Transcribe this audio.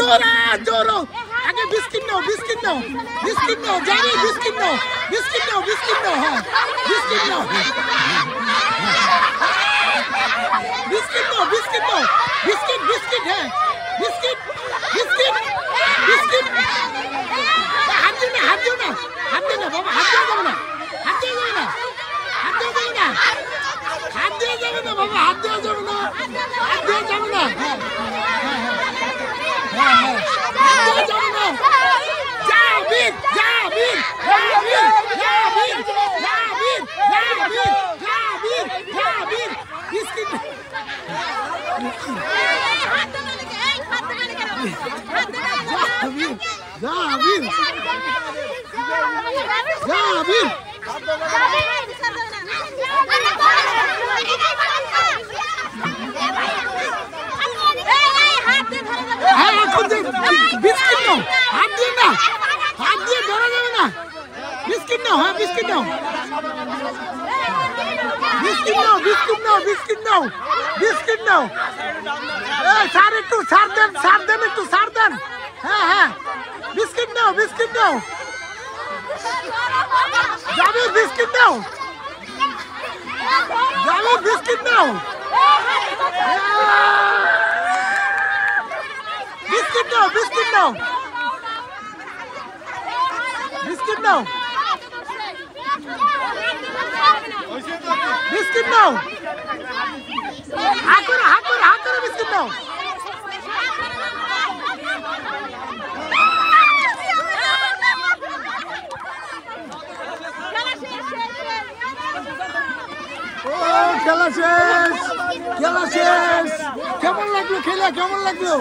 জোরে জোরে আগে বিস্কিট নাও বিস্কিট নাও বিস্কিট নাও জানি বিস্কিট নাও বিস্কিট নাও বিস্কিট নাও হ্যাঁ বিস্কিট নাও বিস্কিট নাও বিস্কিট নাও বিস্কিট বিস্কিট হ্যাঁ বিস্কিট বিস্কিট বিস্কিট হাত দিও না হাত দিও না হাত দিও না বাবা হাত দিও যাবে না হাত দিও যাবে না হাত দিও যাবে না হাত দিও যাবে না বাবা হাত দিও যাবে না হাত দিও যাবে না হ্যাঁ হ্যাঁ হ্যাঁ হাত দিও যাবে না জাবির জাবির জাবির জাবির জাবির জাবির জাবির জাবির বিস্কিট জাবির জাবির বিস্কিট নাও হাত দিয়ে না হাত দিয়ে ধরা যাবে না বিস্কিট নাও হ্যাঁ বিস্কিট নাও বিস্কিট নাও বিস্কিট নাও বিস্কিট নাও বিস্কিট নাও স্যার একটু ছাড় দেন একটু ছাড় দেন হ্যাঁ হ্যাঁ বিস্কিট নাও বিস্কিট নাও যাবি বিস্কিট নাও যাবি বিস্কিট নাও বিস্কিট নাও বিস্কিট নাও বিস্কিট নাও বিস্কিট নাও হাত করে বিস্কিট নাও খেলা শেষ খেলা শেষ কেমন লাগলো খেলা কেমন লাগলো